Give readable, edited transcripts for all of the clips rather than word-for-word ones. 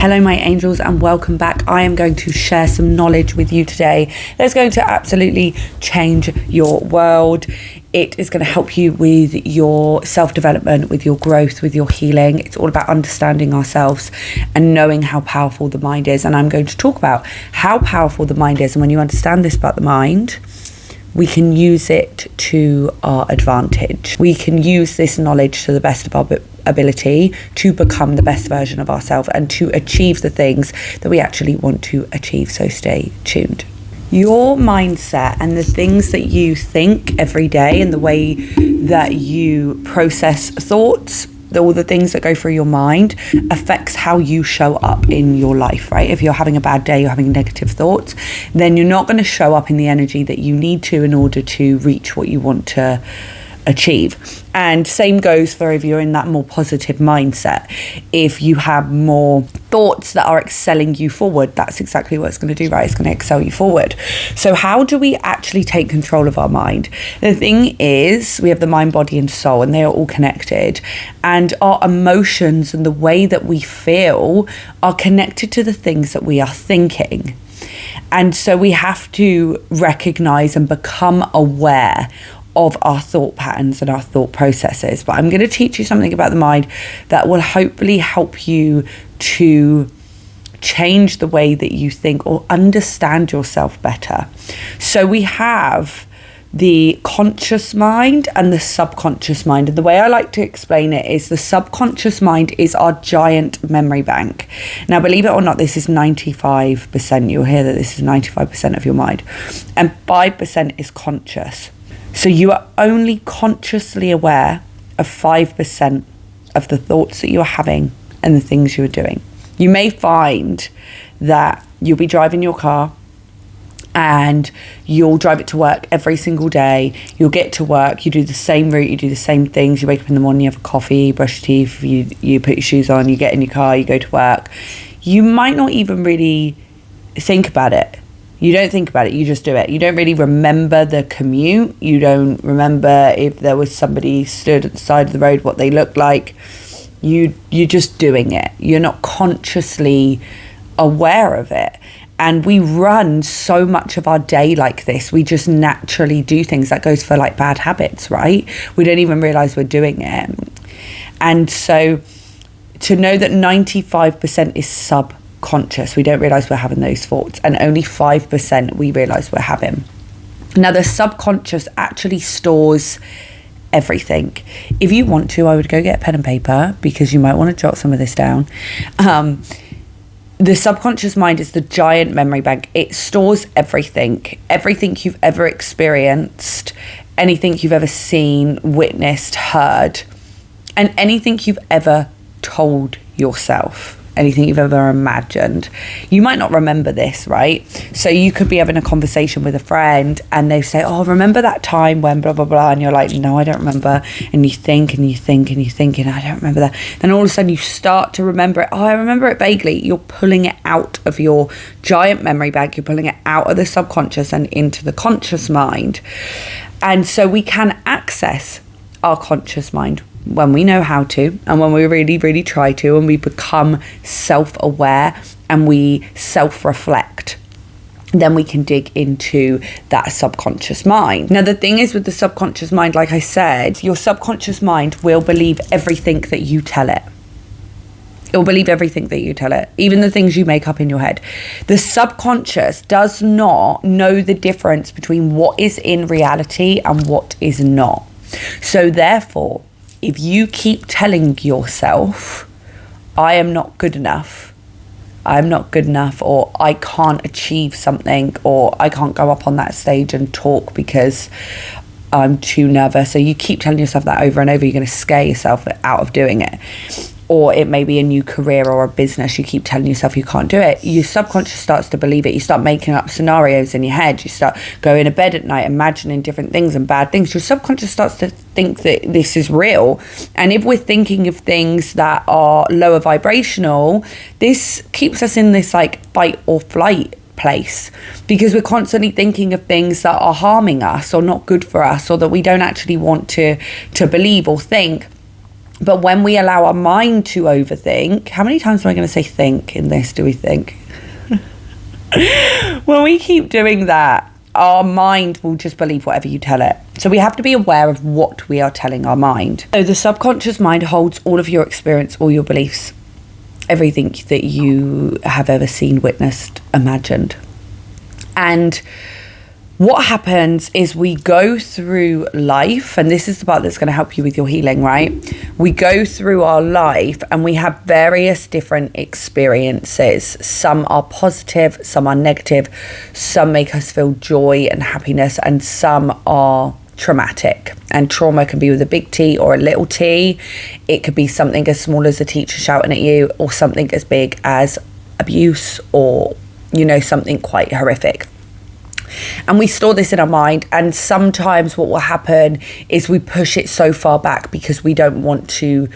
Hello my angels and welcome back. I am going to share some knowledge with you today that's going to absolutely change your world. It is going to help you with your self-development, with your growth, with your healing. It's all about understanding ourselves and knowing how powerful the mind is. And I'm going to talk about how powerful the mind is. And when you understand this about the mind, we can use it to our advantage. We can use this knowledge to the best of our ability to become the best version of ourselves and to achieve the things that we actually want to achieve. So stay tuned. Your mindset and the things that you think every day and the way that you process thoughts, all the things that go through your mind affects how you show up in your life, right? If you're having a bad day, you're having negative thoughts, then you're not going to show up in the energy that you need to in order to reach what you want to achieve. And same goes for if you're in that more positive mindset. If you have more thoughts that are excelling you forward, that's exactly what it's going to do, right? It's going to excel you forward. So how do we actually take control of our mind? The thing is, we have the mind, body and soul, and they are all connected. And our emotions and the way that we feel are connected to the things that we are thinking. And so we have to recognize and become aware of our thought patterns and our thought processes. But I'm going to teach you something about the mind that will hopefully help you to change the way that you think or understand yourself better. So we have the conscious mind and the subconscious mind. And the way I like to explain it is the subconscious mind is our giant memory bank. Now, believe it or not, this is 95%. You'll hear that this is 95% of your mind. And 5% is conscious. So you are only consciously aware of 5% of the thoughts that you are having and the things you are doing. You may find that you'll be driving your car and you'll drive it to work every single day. You'll get to work, you do the same route, you do the same things. You wake up in the morning, you have a coffee, brush your teeth, you put your shoes on, you get in your car, you go to work. You might not even really think about it. You don't think about it, you just do it. You don't really remember the commute. You don't remember if there was somebody stood at the side of the road, what they looked like. You're just doing it. You're not consciously aware of it. And we run so much of our day like this. We just naturally do things. That goes for like bad habits, right? We don't even realize we're doing it. And so to know that 95% is subconscious, we don't realize we're having those thoughts, and only 5% we realize we're having. Now, the subconscious actually stores everything. If you want to, I would go get a pen and paper because you might want to jot some of this down. The subconscious mind is the giant memory bank. It stores everything you've ever experienced, anything you've ever seen, witnessed, heard, and anything you've ever told yourself, anything you've ever imagined. You might not remember this, right? So you could be having a conversation with a friend and they say, oh, remember that time when blah, blah, blah. And you're like, no, I don't remember. And you think and you think and you think, and I don't remember that. Then all of a sudden you start to remember it. Oh, I remember it vaguely. You're pulling it out of your giant memory bank. You're pulling it out of the subconscious and into the conscious mind. And so we can access our conscious mind when we know how to, and when we really, really try to, and we become self-aware and we self-reflect, then we can dig into that subconscious mind. Now, the thing is with the subconscious mind, like I said, your subconscious mind will believe everything that you tell it. It will believe everything that you tell it, even the things you make up in your head. The subconscious does not know the difference between what is in reality and what is not. So therefore, if you keep telling yourself, I am not good enough, or I can't achieve something, or I can't go up on that stage and talk because I'm too nervous. So you keep telling yourself that over and over, you're going to scare yourself out of doing it. Or it may be a new career or a business. You keep telling yourself you can't do it. Your subconscious starts to believe it. You start making up scenarios in your head. You start going to bed at night, imagining different things and bad things. Your subconscious starts to think that this is real. And if we're thinking of things that are lower vibrational, this keeps us in this like fight or flight place, because we're constantly thinking of things that are harming us or not good for us, or that we don't actually want to believe or think. But when we allow our mind to overthink, how many times am I going to say think in this? Do we think? When we keep doing that, our mind will just believe whatever you tell it. So we have to be aware of what we are telling our mind. So the subconscious mind holds all of your experience, all your beliefs, everything that you have ever seen, witnessed, imagined. And what happens is we go through life, and this is the part that's going to help you with your healing, right? We go through our life and we have various different experiences. Some are positive, some are negative, some make us feel joy and happiness, and some are traumatic. And trauma can be with a big T or a little t. It could be something as small as a teacher shouting at you, or something as big as abuse, or, you know, something quite horrific. And we store this in our mind, and sometimes what will happen is we push it so far back because we don't want to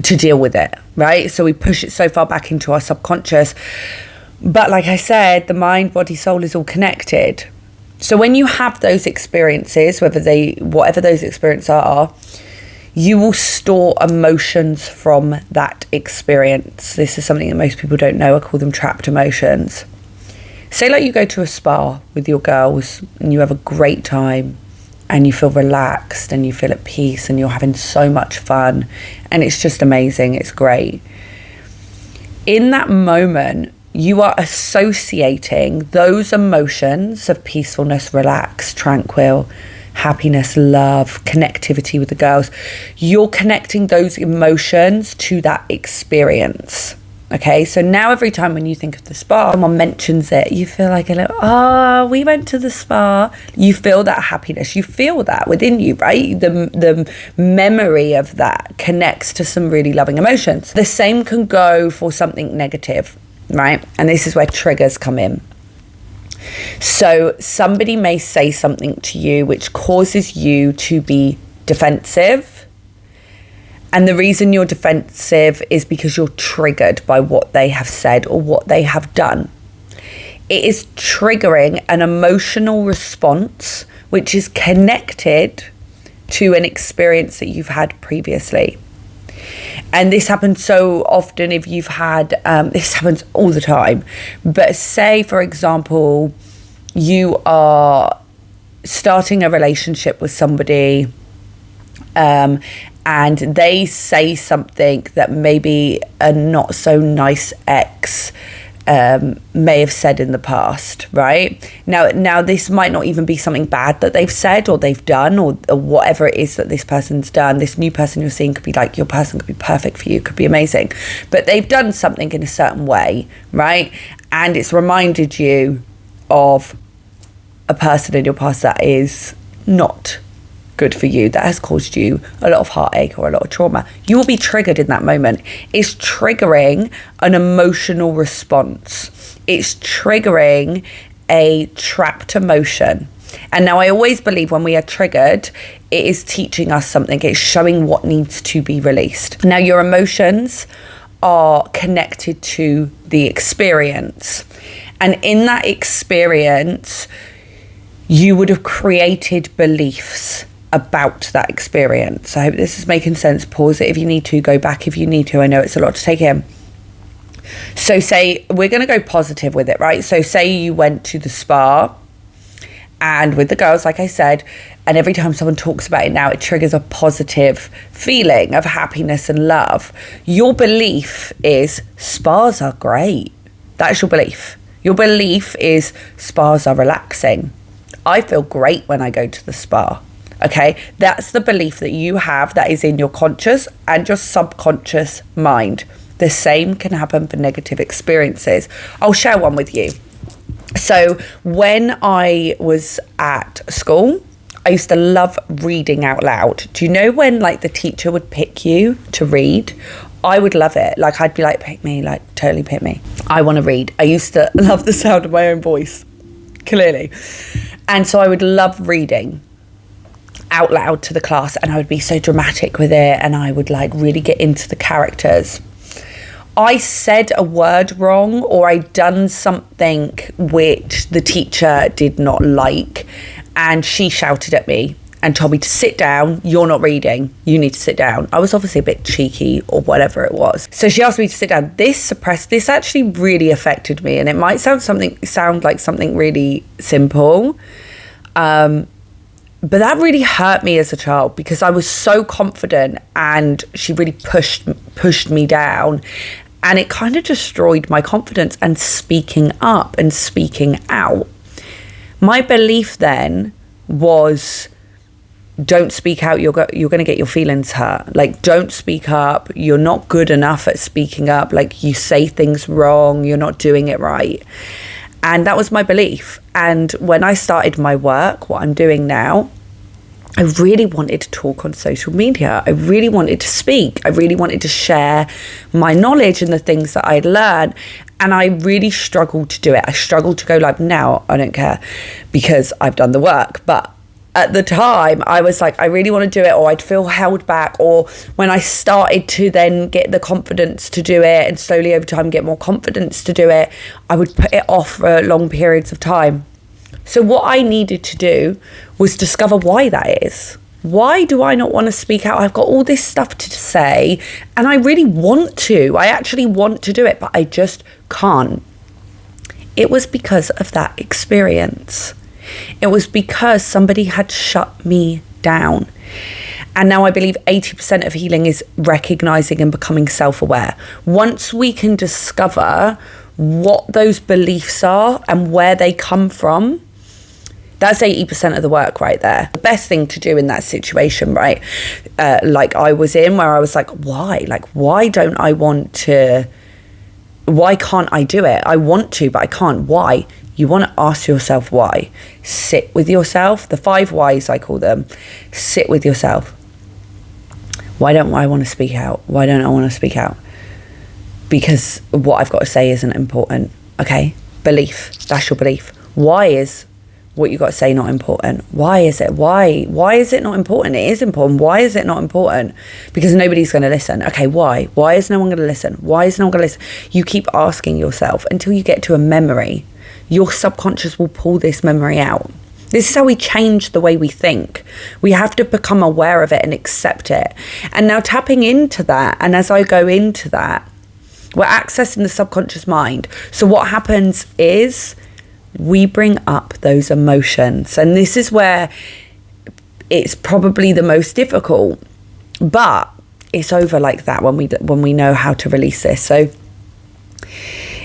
deal with it, right? So we push it so far back into our subconscious. But like I said, the mind, body, soul is all connected. So when you have those experiences, whatever those experiences are, you will store emotions from that experience. This is something that most people don't know. I call them trapped emotions. Say like you go to a spa with your girls and you have a great time and you feel relaxed and you feel at peace and you're having so much fun and it's just amazing, it's great. In that moment, you are associating those emotions of peacefulness, relaxed, tranquil, happiness, love, connectivity with the girls. You're connecting those emotions to that experience. Okay, so now every time when you think of the spa, someone mentions it, you feel like a little, we went to the spa. You feel that happiness. You feel that within you, right? The memory of that connects to some really loving emotions. The same can go for something negative, right? And this is where triggers come in. So somebody may say something to you which causes you to be defensive. And the reason you're defensive is because you're triggered by what they have said or what they have done. It is triggering an emotional response which is connected to an experience that you've had previously. And this happens so often if you've had, this happens all the time. But say, for example, you are starting a relationship with somebody, and they say something that maybe a not so nice ex may have said in the past, right? Now this might not even be something bad that they've said or they've done or whatever it is that this person's done. This new person you're seeing could be like, your person could be perfect for you, could be amazing. But they've done something in a certain way, right? And it's reminded you of a person in your past that is not good for you, that has caused you a lot of heartache or a lot of trauma. You will be triggered in that moment. It's triggering an emotional response. It's triggering a trapped emotion. And now I always believe when we are triggered, it is teaching us something. It's showing what needs to be released. Now your emotions are connected to the experience. And in that experience, you would have created beliefs about that experience. I hope this is making sense. Pause it if you need to, go back if you need to. I know it's a lot to take in. So say, we're going to go positive with it, right? So say you went to the spa and with the girls, like I said, and every time someone talks about it now, it triggers a positive feeling of happiness and love. Your belief is spas are great. That's your belief. Your belief is spas are relaxing. I feel great when I go to the spa. Okay, that's the belief that you have that is in your conscious and your subconscious mind. The same can happen for negative experiences. I'll share one with you. So when I was at school, I used to love reading out loud. Do you know when like the teacher would pick you to read? I would love it. Like I'd be like, pick me, like totally pick me. I want to read. I used to love the sound of my own voice, clearly. And so I would love reading out loud to the class, and I would be so dramatic with it, and I would like really get into the characters. I said a word wrong, or I'd done something which the teacher did not like, and she shouted at me, and told me to sit down. You're not reading. You need to sit down. I was obviously a bit cheeky or whatever it was. So she asked me to sit down. This actually really affected me. And it might sound like something really simple. But that really hurt me as a child because I was so confident and she really pushed me down. And it kind of destroyed my confidence and speaking up and speaking out. My belief then was, don't speak out, you're going to get your feelings hurt. Like, don't speak up, you're not good enough at speaking up. Like, you say things wrong, you're not doing it right. And that was my belief. And when I started my work, what I'm doing now, I really wanted to talk on social media. I really wanted to speak. I really wanted to share my knowledge and the things that I'd learned. And I really struggled to do it. I struggled to go live. Now, I don't care because I've done the work. But at the time, I was like, I really want to do it, or I'd feel held back. Or when I started to then get the confidence to do it and slowly over time get more confidence to do it, I would put it off for long periods of time. So what I needed to do was discover why that is. Why do I not want to speak out? I've got all this stuff to say and I really want to. I actually want to do it, but I just can't. It was because of that experience. It was because somebody had shut me down. And now I believe 80% of healing is recognizing and becoming self-aware. Once we can discover what those beliefs are and where they come from, that's 80% of the work right there. The best thing to do in that situation, right? Like I was in, where I was like, why? Like, why don't I want to? Why can't I do it? I want to, but I can't. Why? You want to ask yourself why. Sit with yourself. The 5 whys, I call them. Sit with yourself. Why don't I want to speak out? Why don't I want to speak out? Because what I've got to say isn't important. Okay? Belief. That's your belief. Why is what you got to say not important? Why is it? Why is it not important? It is important. Why is it not important? Because nobody's going to listen. Okay, why is no one going to listen? Why is no one going to listen? You keep asking yourself until you get to a memory. Your subconscious will pull this memory out. This is how we change the way we think. We have to become aware of it and accept it. And now tapping into that, and as I go into that, we're accessing the subconscious mind. So what happens is we bring up those emotions. And this is where it's probably the most difficult. But it's over like that when we know how to release this. So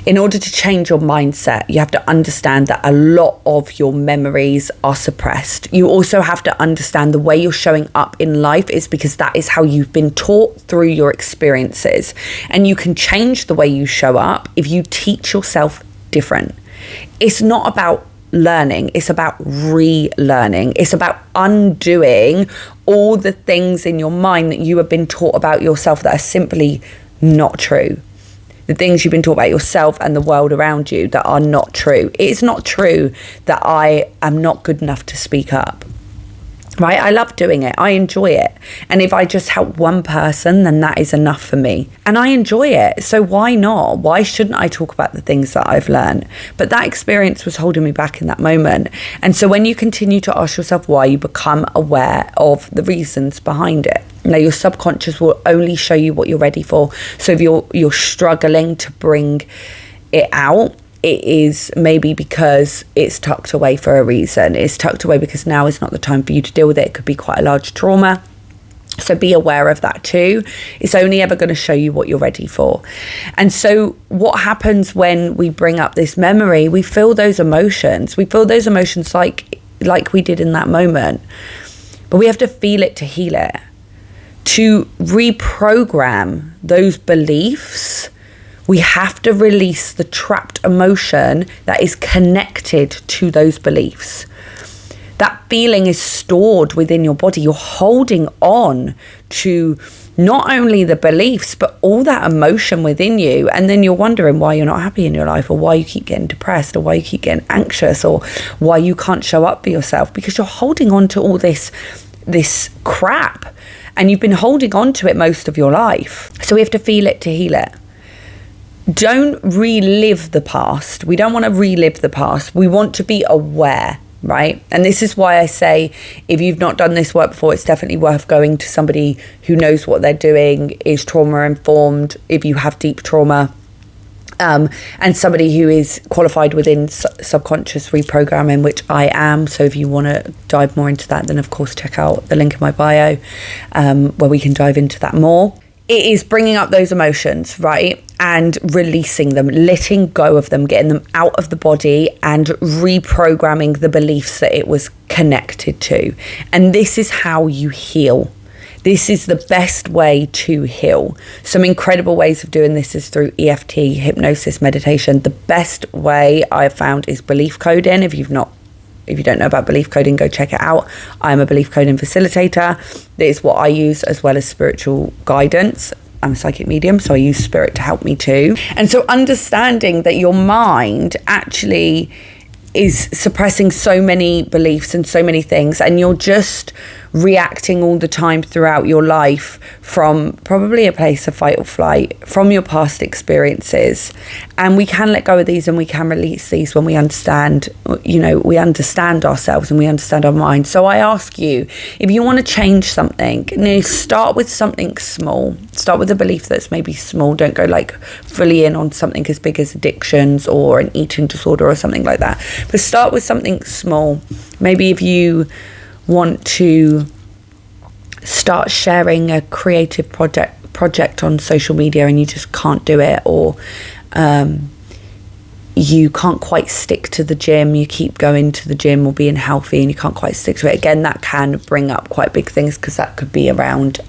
in order to change your mindset, you have to understand that a lot of your memories are suppressed. You also have to understand the way you're showing up in life is because that is how you've been taught through your experiences. And you can change the way you show up if you teach yourself different. It's not about learning, it's about relearning. It's about undoing all the things in your mind that you have been taught about yourself that are simply not true. The things you've been taught about yourself and the world around you that are not true. It's not true that I am not good enough to speak up, right? I love doing it. I enjoy it. And if I just help one person, then that is enough for me. And I enjoy it. So why not? Why shouldn't I talk about the things that I've learned? But that experience was holding me back in that moment. And so when you continue to ask yourself why, you become aware of the reasons behind it. Now, your subconscious will only show you what you're ready for. So if you're struggling to bring it out, it is maybe because it's tucked away for a reason. It's tucked away because now is not the time for you to deal with it. It could be quite a large trauma. So be aware of that too. It's only ever going to show you what you're ready for. And so what happens when we bring up this memory, we feel those emotions. We feel those emotions like we did in that moment. But we have to feel it to heal it. To reprogram those beliefs, we have to release the trapped emotion that is connected to those beliefs. That feeling is stored within your body. You're holding on to not only the beliefs, but all that emotion within you. And then you're wondering why you're not happy in your life, or why you keep getting depressed, or why you keep getting anxious, or why you can't show up for yourself, because you're holding on to all this crap. And you've been holding on to it most of your life. So we have to feel it to heal it. Don't relive the past. We don't want to relive the past. We want to be aware. right? And this is why I say, if you've not done this work before, it's definitely worth going to somebody who knows what they're doing, is trauma informed if you have deep trauma, and somebody who is qualified within subconscious reprogramming, which I am. So if you want to dive more into that, then of course check out the link in my bio, where we can dive into that more. It is bringing up those emotions, right? And releasing them, letting go of them, getting them out of the body and reprogramming the beliefs that it was connected to. And this is how you heal. This is the best way to heal. Some incredible ways of doing this is through EFT, hypnosis, meditation. The best way I've found is belief coding. If you don't know about belief coding, go check it out. I'm a belief coding facilitator. That is what I use, as well as spiritual guidance. I'm a psychic medium, so I use spirit to help me too. And so understanding that your mind actually is suppressing so many beliefs and so many things, and you're just reacting all the time throughout your life from probably a place of fight or flight, from your past experiences. And we can let go of these and we can release these when we understand, we understand ourselves and we understand our mind. So I ask you, if you want to change something, start with something small. Start with a belief that's maybe small. Don't go like fully in on something as big as addictions or an eating disorder or something like that. But start with something small. Maybe if you want to start sharing a creative project on social media and you just can't do it, or you can't quite stick to the gym, you keep going to the gym or being healthy and you can't quite stick to it, again, that can bring up quite big things, because that could be around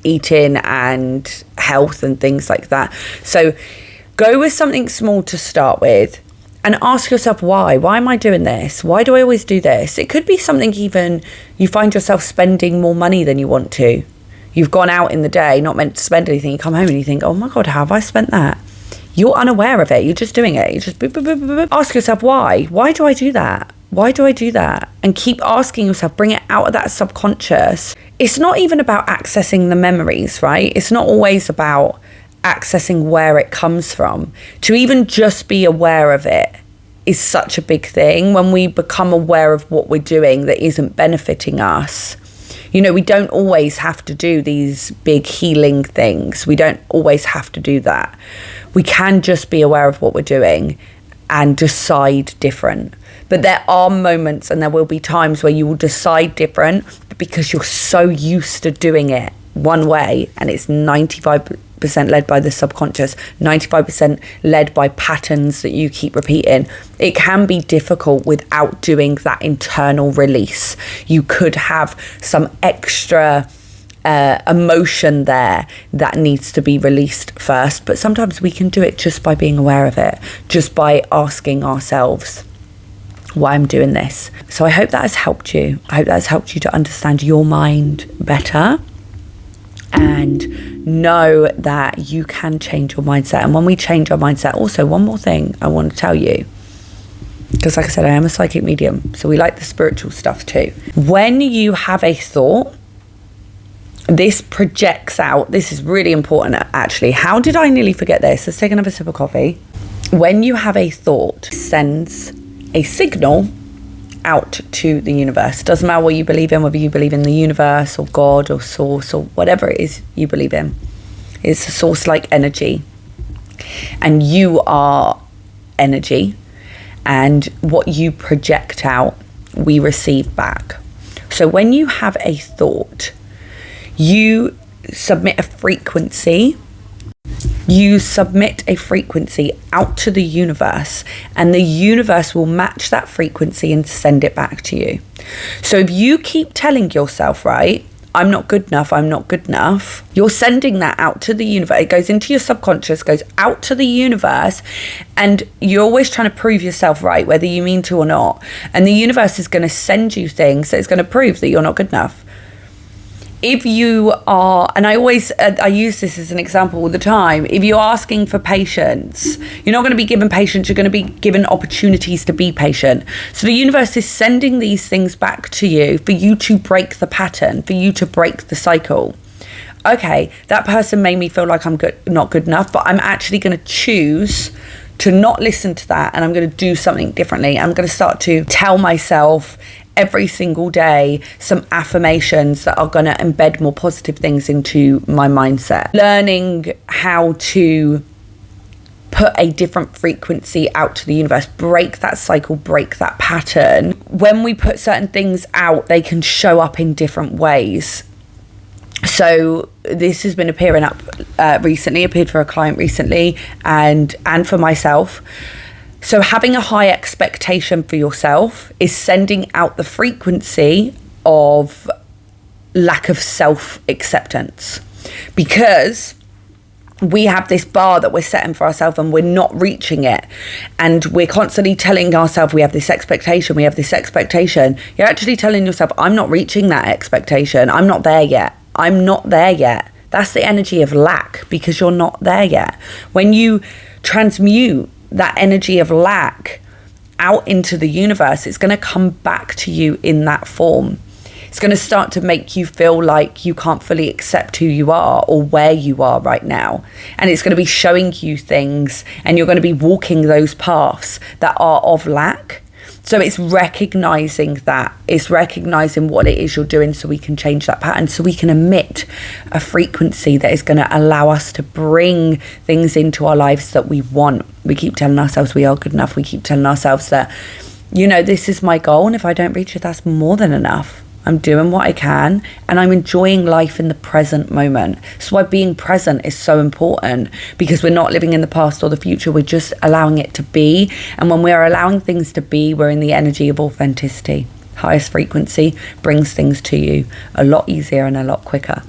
eating and health and things like that. So go with something small to start with. And ask yourself, why? Why am I doing this? Why do I always do this? It could be something even you find yourself spending more money than you want to. You've gone out in the day, not meant to spend anything. You come home and you think, oh my God, how have I spent that? You're unaware of it. You're just doing it. You just boop, boop, boop, boop, boop. Ask yourself, why? Why do I do that? Why do I do that? And keep asking yourself, bring it out of that subconscious. It's not even about accessing the memories, right? It's not always about accessing where it comes from. To even just be aware of it is such a big thing. When we become aware of what we're doing that isn't benefiting us, we don't always have to do these big healing things. We don't always have to do that. We can just be aware of what we're doing and decide different. But there are moments and there will be times where you will decide different because you're so used to doing it one way, and it's 95% led by the subconscious, 95% led by patterns that you keep repeating. It can be difficult without doing that internal release. You could have some extra emotion there that needs to be released first, but sometimes we can do it just by being aware of it, just by asking ourselves, why I'm doing this. So I hope that has helped you. I hope that has helped you to understand your mind better and know that you can change your mindset. And when we change our mindset, also one more thing I want to tell you, because like I said, I am a psychic medium, so we like the spiritual stuff too. When you have a thought, this projects out. This is really important actually. How did I nearly forget this? Let's take another sip of coffee. When you have a thought, it sends a signal out to the universe. Doesn't matter what you believe in, whether you believe in the universe or God or source or whatever it is you believe in. It's a source like energy, and you are energy, and what you project out we receive back. So when you have a thought, you submit a frequency out to the universe, and the universe will match that frequency and send it back to you. So if you keep telling yourself, right, I'm not good enough, you're sending that out to the universe. It goes into your subconscious, goes out to the universe, and you're always trying to prove yourself right, whether you mean to or not. And the universe is going to send you things that is going to prove that you're not good enough. If you are, and I use this as an example all the time, if you're asking for patience, you're not going to be given patience, you're going to be given opportunities to be patient. So the universe is sending these things back to you for you to break the pattern, for you to break the cycle. Okay, that person made me feel like I'm not good enough, but I'm actually going to choose to not listen to that, and I'm going to do something differently. I'm going to start to tell myself every single day some affirmations that are going to embed more positive things into my mindset. Learning how to put a different frequency out to the universe, break that cycle, break that pattern. When we put certain things out, they can show up in different ways. So this has been appearing up recently, appeared for a client recently, and for myself. So having a high expectation for yourself is sending out the frequency of lack of self-acceptance, because we have this bar that we're setting for ourselves and we're not reaching it. And we're constantly telling ourselves we have this expectation, we have this expectation. You're actually telling yourself, I'm not reaching that expectation. I'm not there yet. I'm not there yet. That's the energy of lack, because you're not there yet. When you transmute that energy of lack out into the universe, it's going to come back to you in that form. It's going to start to make you feel like you can't fully accept who you are or where you are right now. And it's going to be showing you things, and you're going to be walking those paths that are of lack. So it's recognizing that. It's recognizing what it is you're doing, so we can change that pattern, so we can emit a frequency that is going to allow us to bring things into our lives that we want. We keep telling ourselves we are good enough. We keep telling ourselves that, this is my goal, and if I don't reach it, that's more than enough. I'm doing what I can, and I'm enjoying life in the present moment. That's why being present is so important, because we're not living in the past or the future. We're just allowing it to be. And when we're allowing things to be, we're in the energy of authenticity. Highest frequency brings things to you a lot easier and a lot quicker.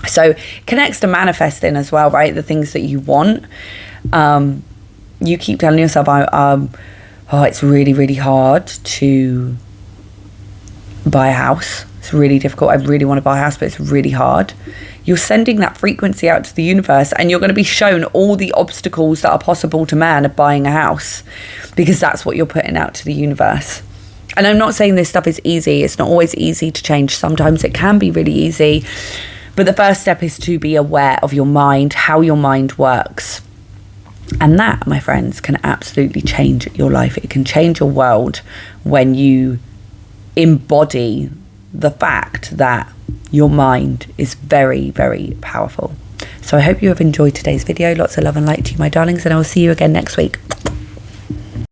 So connects to manifesting as well, right? The things that you want. You keep telling yourself, it's really, really hard to buy a house. It's really difficult. I really want to buy a house, but it's really hard. You're sending that frequency out to the universe, and you're going to be shown all the obstacles that are possible to man of buying a house, because that's what you're putting out to the universe. And I'm not saying this stuff is easy. It's not always easy to change. Sometimes it can be really easy. But the first step is to be aware of your mind, how your mind works. And that, my friends, can absolutely change your life. It can change your world when you embody the fact that your mind is very, very powerful. So I hope you have enjoyed today's video. Lots of love and light to you, my darlings, and I will see you again next week.